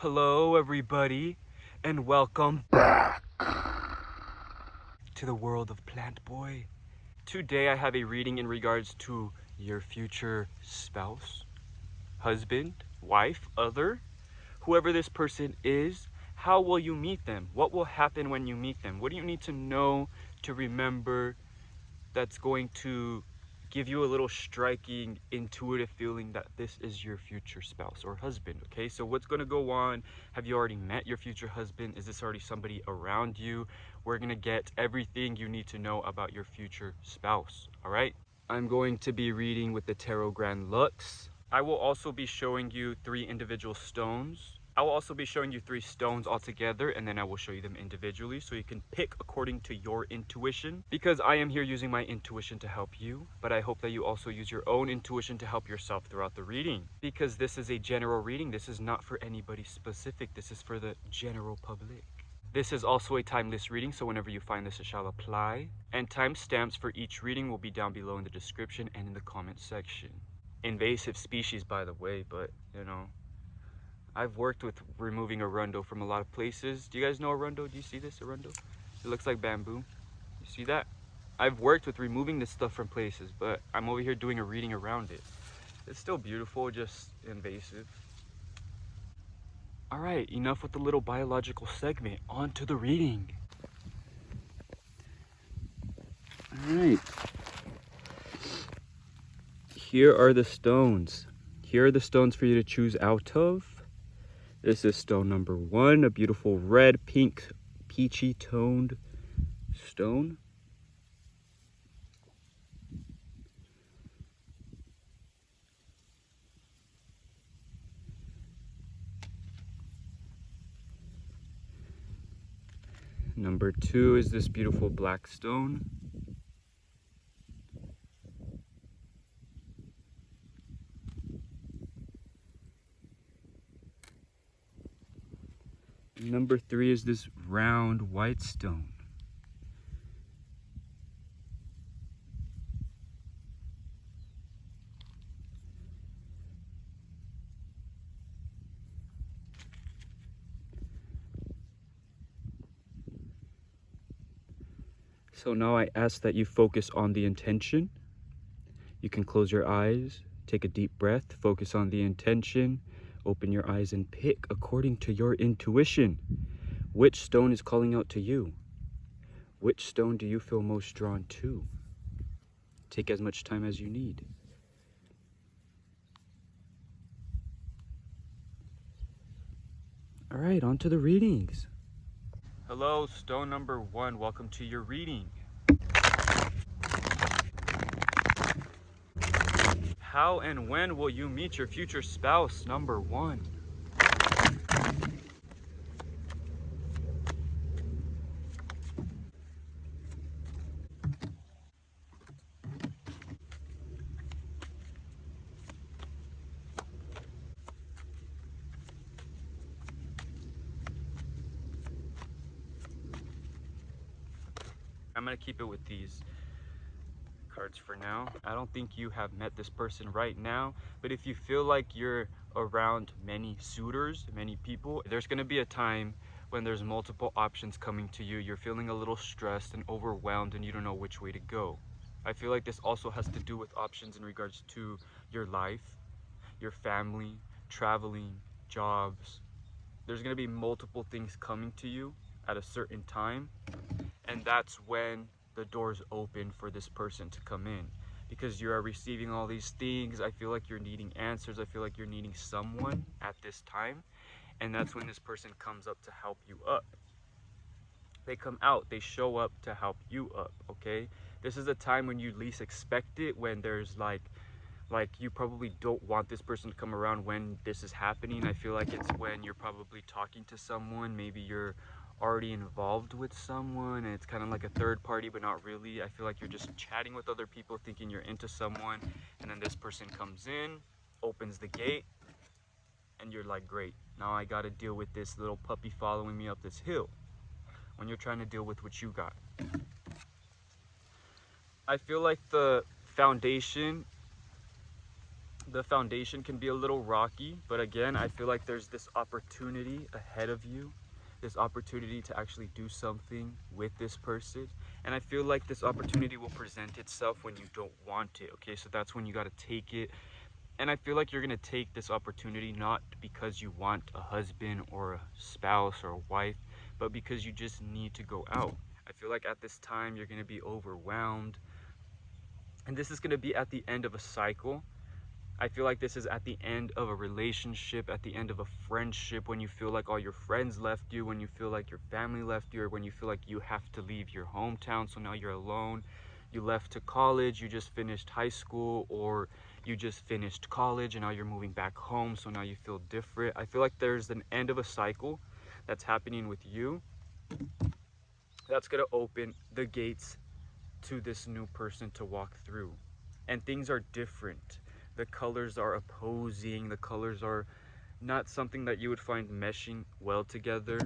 Hello everybody, and welcome back to the world of Plantboi. Today I have a reading in regards to your future spouse, husband, wife, other, whoever this person is. How will you meet them? What will happen when you meet them? What do you need to know to remember that's going to give you a little striking, intuitive feeling that this is your future spouse or husband? Okay, so what's going to go on? Have you already met your future husband? Is this already somebody around you? We're going to get everything you need to know about your future spouse. All right, I'm going to be reading with the Tarot Grand Lux. I will also be showing you 3 individual stones. I will also be showing you 3 stones all together, and then I will show you them individually so you can pick according to your intuition, because I am here using my intuition to help you, but I hope that you also use your own intuition to help yourself throughout the reading, because this is a general reading. This is not for anybody specific. This is for the general public. This is also a timeless reading, so whenever you find this, it shall apply. And timestamps for each reading will be down below in the description and in the comment section. Invasive species, by the way, but you know, I've worked with removing arundo from a lot of places. Do you guys know arundo? Do you see this arundo? It looks like bamboo. You see that? I've worked with removing this stuff from places, but I'm over here doing a reading around it. It's still beautiful, just invasive. All right, enough with the little biological segment. On to the reading. All right. Here are the stones. Here are the stones for you to choose out of. This is stone number 1, a beautiful red, pink, peachy toned stone. Number 2 is this beautiful black stone. Number 3 is this round white stone. So now I ask that you focus on the intention. You can close your eyes, take a deep breath, focus on the intention, open your eyes and pick according to your intuition. Which stone is calling out to you? Which stone do you feel most drawn to? Take as much time as you need. All right, on to the readings. Hello, stone number 1. Welcome to your reading. How and when will you meet your future spouse? Number 1. I'm gonna keep it with these cards for now. I don't think you have met this person right now, but if you feel like you're around many suitors, many people, there's gonna be a time when there's multiple options coming to you. You're feeling a little stressed and overwhelmed and you don't know which way to go. I feel like this also has to do with options in regards to your life, your family, traveling, jobs. There's gonna be multiple things coming to you at a certain time, and that's when the doors open for this person to come in, because you are receiving all these things. I feel like you're needing answers. I feel like you're needing someone at this time, and that's when this person comes up to help you up. They come out, they show up to help you up. Okay, this is a time when you least expect it, when there's like you probably don't want this person to come around when this is happening. I feel like it's when you're probably talking to someone, maybe you're already involved with someone and it's kind of like a third party, but not really. I feel like you're just chatting with other people thinking you're into someone, and then this person comes in, opens the gate, and you're like, great, now I got to deal with this little puppy following me up this hill, when you're trying to deal with what you got. I feel like the foundation The foundation can be a little rocky, but again, I feel like there's this opportunity ahead of you, this opportunity to actually do something with this person. And I feel like this opportunity will present itself when you don't want it, okay? So that's when you got to take it. And I feel like you're going to take this opportunity not because you want a husband or a spouse or a wife, but because you just need to go out. I feel like at this time you're going to be overwhelmed. And this is going to be at the end of a cycle. I feel like this is at the end of a relationship, at the end of a friendship, when you feel like all your friends left you, when you feel like your family left you, or when you feel like you have to leave your hometown, so now you're alone. You left to college, you just finished high school, or you just finished college and now you're moving back home, so now you feel different. I feel like there's an end of a cycle that's happening with you that's going to open the gates to this new person to walk through. And things are different. The colors are opposing, the colors are not something that you would find meshing well together.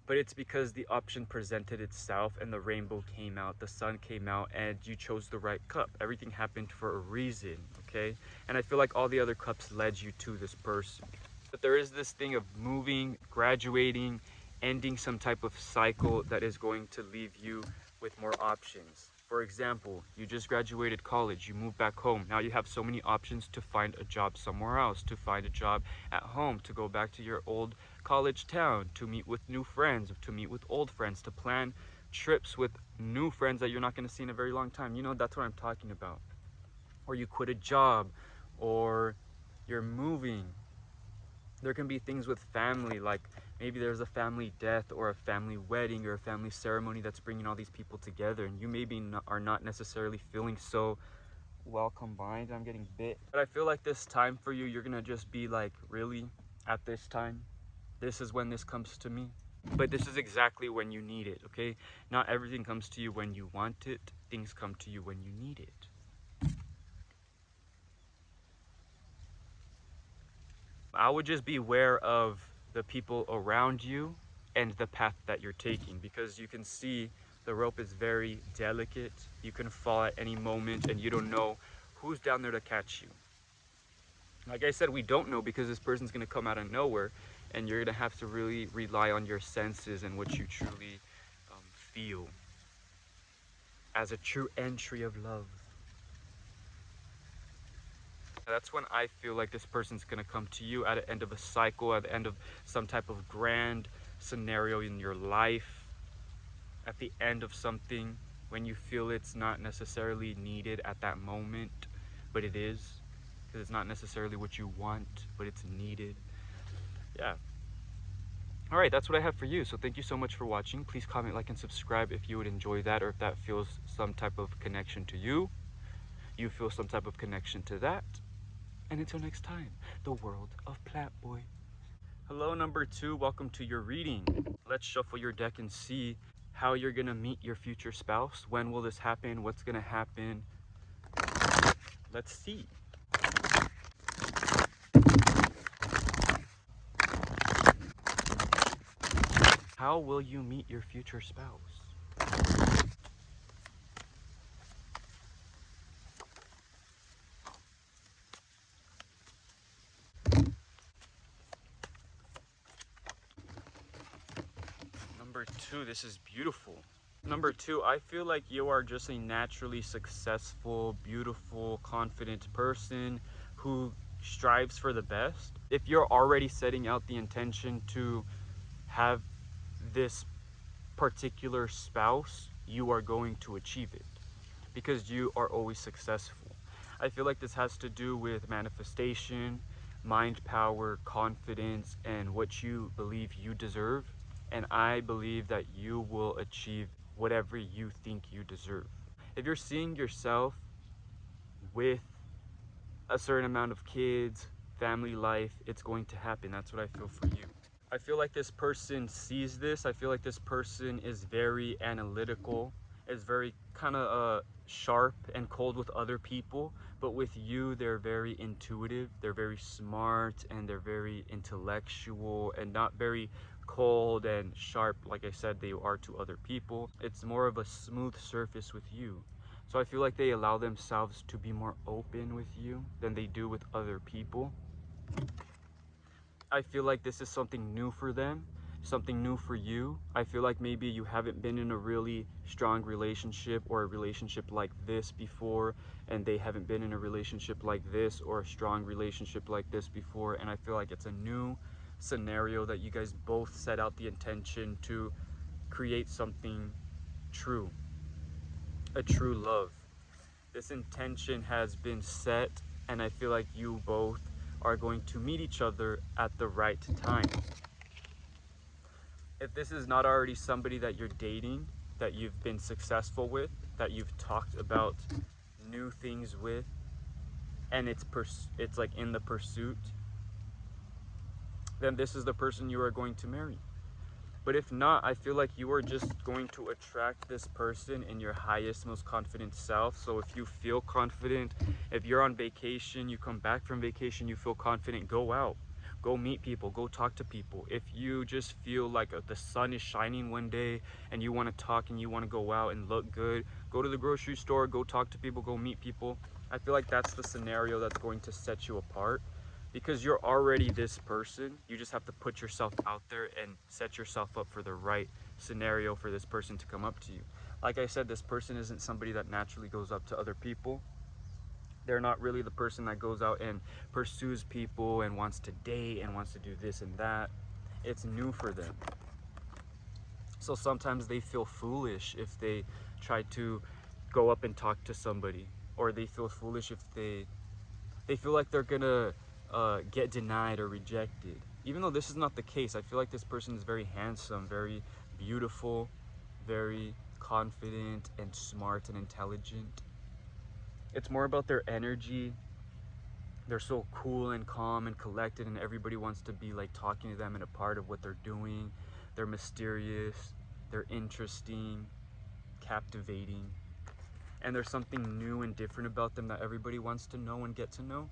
But it's because the option presented itself and the rainbow came out, the sun came out, and you chose the right cup. Everything happened for a reason, okay? And I feel like all the other cups led you to this person. But there is this thing of moving, graduating, ending some type of cycle that is going to leave you with more options. For example, you just graduated college, you moved back home. Now you have so many options to find a job somewhere else, to find a job at home, to go back to your old college town, to meet with new friends, to meet with old friends, to plan trips with new friends that you're not going to see in a very long time. You know, that's what I'm talking about. Or you quit a job, or you're moving. There can be things with family, like maybe there's a family death or a family wedding or a family ceremony that's bringing all these people together, and you maybe are not necessarily feeling so well combined. I'm getting bit. But I feel like this time for you, you're gonna just be like, really? At this time? This is when this comes to me? But this is exactly when you need it, okay? Not everything comes to you when you want it. Things come to you when you need it. I would just be aware of the people around you and the path that you're taking, because you can see the rope is very delicate. You can fall at any moment and you don't know who's down there to catch you. Like I said, we don't know because this person's going to come out of nowhere, and you're going to have to really rely on your senses and what you truly feel as a true entry of love. That's when I feel like this person's gonna come to you at the end of a cycle, at the end of some type of grand scenario in your life, at the end of something, when you feel it's not necessarily needed at that moment, but it is, because it's not necessarily what you want, but it's needed. Yeah. All right, that's what I have for you. So thank you so much for watching. Please comment, like, and subscribe if you would enjoy that, or if that feels some type of connection to you. You feel some type of connection to that. And until next time, the world of Plantboi. Hello, number 2. Welcome to your reading. Let's shuffle your deck and see how you're going to meet your future spouse. When will this happen? What's going to happen? Let's see. How will you meet your future spouse? Number 2, this is beautiful. Number 2, I feel like you are just a naturally successful, beautiful, confident person who strives for the best. If you're already setting out the intention to have this particular spouse, you are going to achieve it because you are always successful. I feel like this has to do with manifestation, mind power, confidence, and what you believe you deserve. And I believe that you will achieve whatever you think you deserve. If you're seeing yourself with a certain amount of kids, family life, it's going to happen. That's what I feel for you. I feel like this person sees this. I feel like this person is very analytical, is very kind of sharp and cold with other people, but with you, they're very intuitive, they're very smart, and they're very intellectual, and not very cold and sharp like I said they are to other people. It's more of a smooth surface with you. So I feel like they allow themselves to be more open with you than they do with other people. I feel like this is something new for them, something new for you. I feel like maybe you haven't been in a really strong relationship or a relationship like this before, and they haven't been in a relationship like this or a strong relationship like this before, and I feel like it's a new scenario that you guys both set out the intention to create something true, a true love. This intention has been set, and I feel like you both are going to meet each other at the right time. If this is not already somebody that you're dating, that you've been successful with, that you've talked about new things with, and it's like in the pursuit, then this is the person you are going to marry. But if not, I feel like you are just going to attract this person in your highest, most confident self. So if you feel confident, if you're on vacation, you come back from vacation, you feel confident, go out, go meet people, go talk to people. If you just feel like the sun is shining one day and you want to talk and you want to go out and look good, go to the grocery store, go talk to people, go meet people. I feel like that's the scenario that's going to set you apart. Because you're already this person, you just have to put yourself out there and set yourself up for the right scenario for this person to come up to you. Like I said, this person isn't somebody that naturally goes up to other people. They're not really the person that goes out and pursues people and wants to date and wants to do this and that. It's new for them. So sometimes they feel foolish if they try to go up and talk to somebody, or they feel foolish if they feel like they're gonna get denied or rejected. Even though this is not the case, I feel like this person is very handsome, very beautiful, very confident and smart and intelligent. It's more about their energy. They're so cool and calm and collected, and everybody wants to be like talking to them and a part of what they're doing. They're mysterious, they're interesting, captivating, and there's something new and different about them that everybody wants to know and get to know.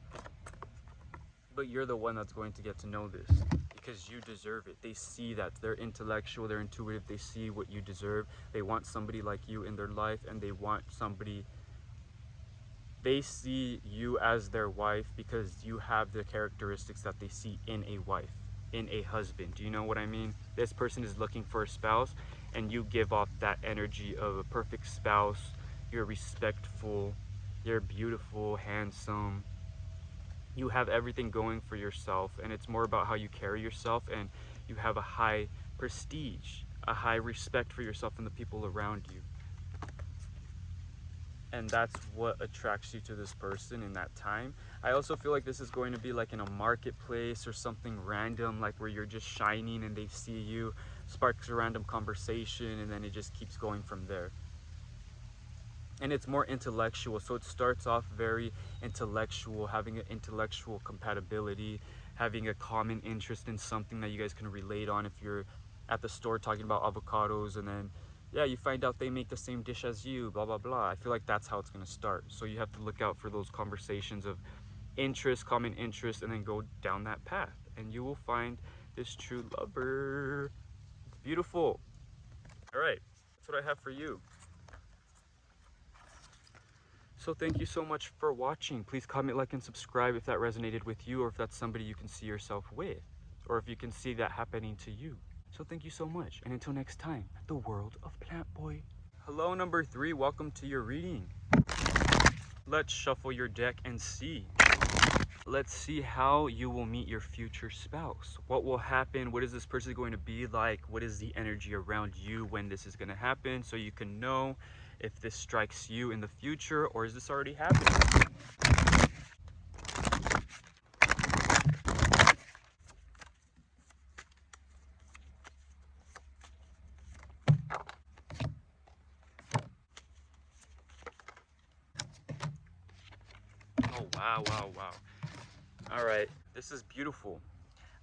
But you're the one that's going to get to know this because you deserve it. They see that. They're intellectual, they're intuitive, they see what you deserve. They want somebody like you in their life, and they want somebody, they see you as their wife because you have the characteristics that they see in a wife, in a husband. Do you know what I mean? This person is looking for a spouse, and you give off that energy of a perfect spouse. You're respectful, you're beautiful, handsome. You have everything going for yourself, and it's more about how you carry yourself, and you have a high prestige, a high respect for yourself and the people around you. And that's what attracts you to this person in that time. I also feel like this is going to be like in a marketplace or something random, like where you're just shining and they see you, sparks a random conversation, and then it just keeps going from there. And it's more intellectual, so it starts off very intellectual, having an intellectual compatibility, having a common interest in something that you guys can relate on. If you're at the store talking about avocados, and then yeah, you find out they make the same dish as you, blah blah blah. I feel like that's how it's going to start. So you have to look out for those conversations of interest, common interest, and then go down that path, and you will find this true lover. Beautiful. All right, that's what I have for you. So thank you so much for watching. Please comment, like, and subscribe if that resonated with you, or if that's somebody you can see yourself with, or if you can see that happening to you. So thank you so much, and until next time, the world of Plantboi. Hello, number 3, welcome to your reading. Let's shuffle your deck and see. Let's see how you will meet your future spouse. What will happen? What is this person going to be like? What is the energy around you when this is going to happen, so you can know if this strikes you in the future, or is this already happening? Oh, wow, wow, wow. All right, this is beautiful.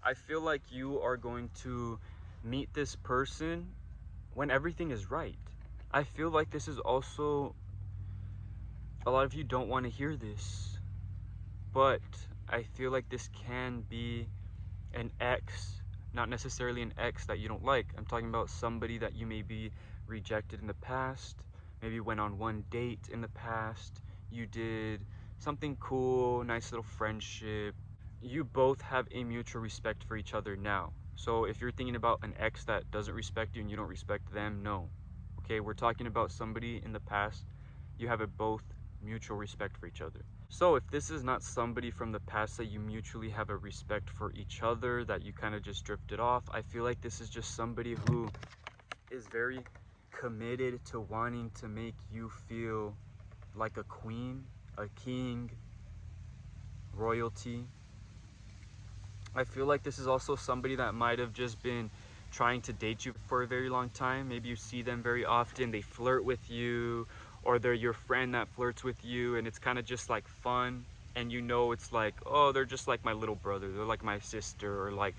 I feel like you are going to meet this person when everything is right. I feel like this is also, a lot of you don't want to hear this, but I feel like this can be an ex, not necessarily an ex that you don't like. I'm talking about somebody that you may be rejected in the past, maybe went on one date in the past, you did something cool, nice little friendship. You both have a mutual respect for each other now. So if you're thinking about an ex that doesn't respect you and you don't respect them, no. Okay, we're talking about somebody in the past. You have a both mutual respect for each other. So if this is not somebody from the past that you mutually have a respect for each other, that you kind of just drifted off, I feel like this is just somebody who is very committed to wanting to make you feel like a queen, a king, royalty. I feel like this is also somebody that might have just been trying to date you for a very long time. Maybe you see them very often, they flirt with you, or they're your friend that flirts with you, and it's kind of just like fun, and you know it's like, oh, they're just like my little brother, they're like my sister, or like,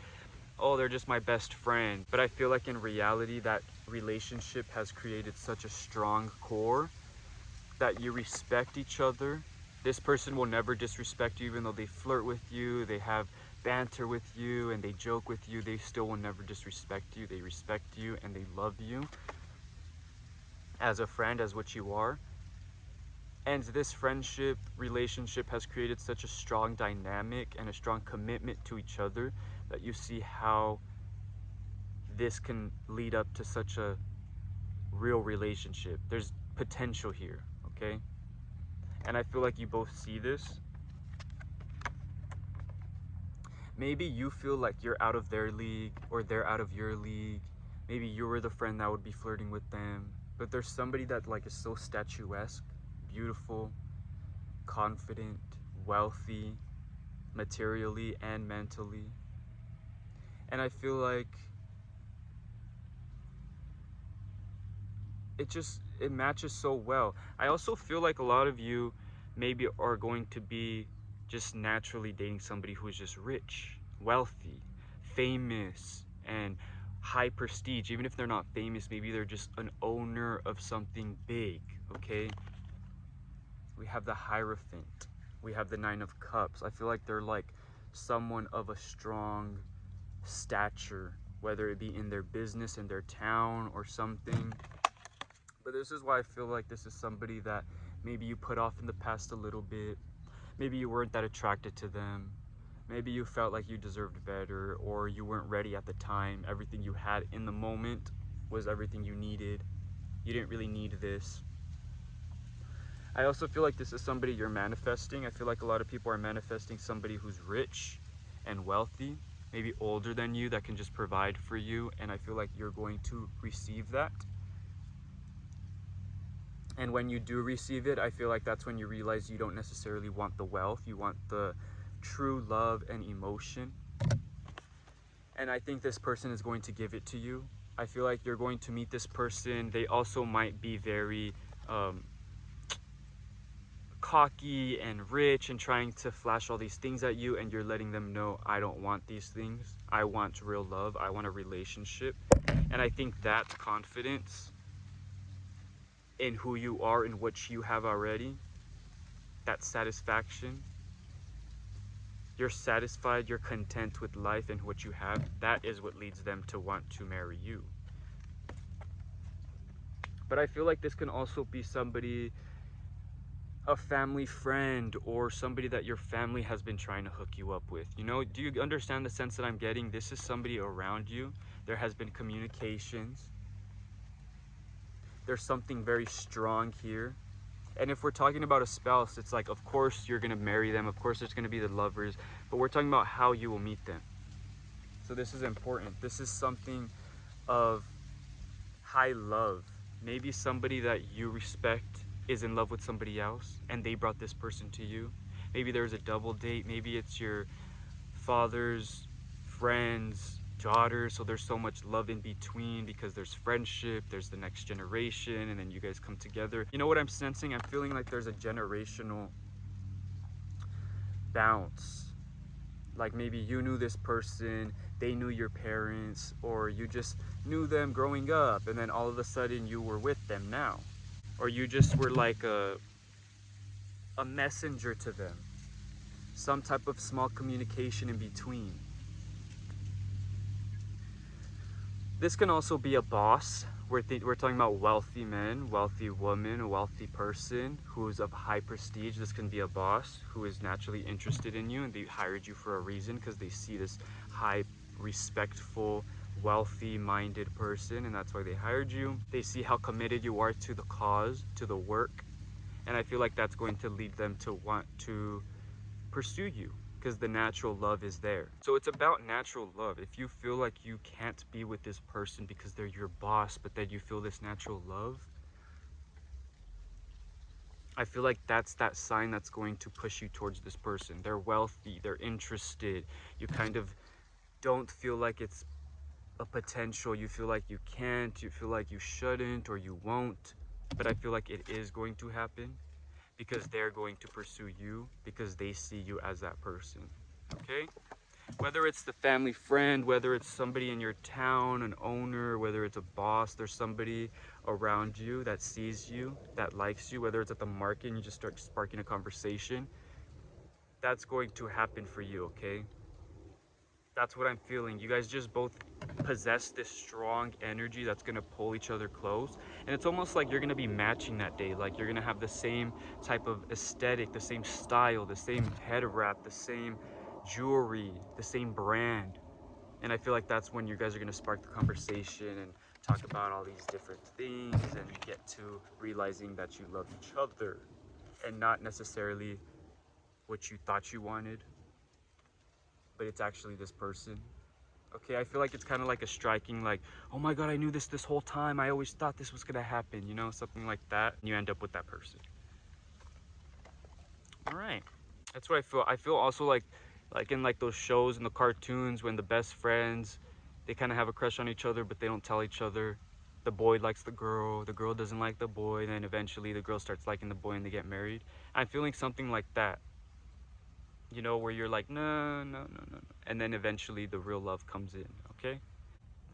oh, they're just my best friend. But I feel like in reality that relationship has created such a strong core that you respect each other. This person will never disrespect you, even though they flirt with you, they have banter with you, and they joke with you. They still will never disrespect you. They respect you and they love you as a friend, as what you are. And this friendship relationship has created such a strong dynamic and a strong commitment to each other that you see how this can lead up to such a real relationship. There's potential here, okay? And I feel like you both see this. Maybe you feel like you're out of their league or they're out of your league. Maybe you were the friend that would be flirting with them. But there's somebody that like is so statuesque, beautiful, confident, wealthy, materially and mentally. And I feel like it matches so well. I also feel like a lot of you maybe are going to be just naturally dating somebody who is just rich, wealthy, famous, and high prestige. Even if they're not famous, maybe they're just an owner of something big, okay? We have the Hierophant. We have the Nine of Cups. I feel like they're like someone of a strong stature, whether it be in their business, in their town, or something. But this is why I feel like this is somebody that maybe you put off in the past a little bit. Maybe you weren't that attracted to them. Maybe you felt like you deserved better, or you weren't ready at the time. Everything you had in the moment was everything you needed. You didn't really need this. I also feel like this is somebody you're manifesting. I feel like a lot of people are manifesting somebody who's rich and wealthy, maybe older than you, that can just provide for you. And I feel like you're going to receive that. And when you do receive it, I feel like that's when you realize you don't necessarily want the wealth. You want the true love and emotion. And I think this person is going to give it to you. I feel like you're going to meet this person. They also might be very cocky and rich and trying to flash all these things at you, and you're letting them know, I don't want these things. I want real love. I want a relationship. And I think that confidence in who you are and what you have already, that satisfaction, you're satisfied, you're content with life and what you have, that is what leads them to want to marry you. But I feel like this can also be somebody, a family friend, or somebody that your family has been trying to hook you up with. You know, do you understand the sense that I'm getting? This is somebody around you. There has been communications. There's something very strong here. And if we're talking about a spouse, it's like, of course you're going to marry them. Of course there's going to be the lovers. But we're talking about how you will meet them. So this is important. This is something of high love. Maybe somebody that you respect is in love with somebody else and they brought this person to you. Maybe there's a double date. Maybe it's your father's friend's daughter, so there's so much love in between because there's friendship, there's the next generation, and then you guys come together. You know what I'm sensing? I'm feeling like there's a generational bounce. Like maybe you knew this person, they knew your parents, or you just knew them growing up, and then all of a sudden you were with them now. Or you just were like a messenger to them. Some type of small communication in between. This can also be a boss we're talking about wealthy men, wealthy woman, a wealthy person who's of high prestige. This can be a boss who is naturally interested in you, and they hired you for a reason because they see this high, respectful, wealthy minded person, and that's why they hired you. They see how committed you are to the cause, to the work, and I feel like that's going to lead them to want to pursue you because the natural love is there. So it's about natural love. If you feel like you can't be with this person because they're your boss, but then you feel this natural love, I feel like that's that sign that's going to push you towards this person. They're wealthy, they're interested. You kind of don't feel like it's a potential. You feel like you can't, you feel like you shouldn't or you won't. But I feel like it is going to happen because they're going to pursue you because they see you as that person. Okay? Whether it's the family friend, whether it's somebody in your town, an owner, whether it's a boss, there's somebody around you that sees you, that likes you, whether it's at the market and you just start sparking a conversation, that's going to happen for you, okay? That's what I'm feeling. You guys just both possess this strong energy that's gonna pull each other close. And it's almost like you're gonna be matching that day. Like you're gonna have the same type of aesthetic, the same style, the same head wrap, the same jewelry, the same brand. And I feel like that's when you guys are gonna spark the conversation and talk about all these different things and get to realizing that you love each other and not necessarily what you thought you wanted, but it's actually this person. Okay, I feel like it's kind of like a striking, like, oh my god, I knew this whole time. I always thought this was gonna happen, you know, something like that. And you end up with that person. All right, that's what I feel. I feel also like in like those shows and the cartoons when the best friends, they kind of have a crush on each other, but they don't tell each other. The boy likes the girl doesn't like the boy, and then eventually the girl starts liking the boy and they get married. I'm feeling something like that. You know, where you're like, no, no, no, no, no. And then eventually the real love comes in, okay?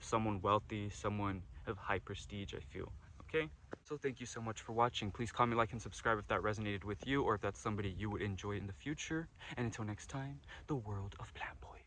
Someone wealthy, someone of high prestige, I feel, okay? So thank you so much for watching. Please comment, like, and subscribe if that resonated with you or if that's somebody you would enjoy in the future. And until next time, the world of Plantboi.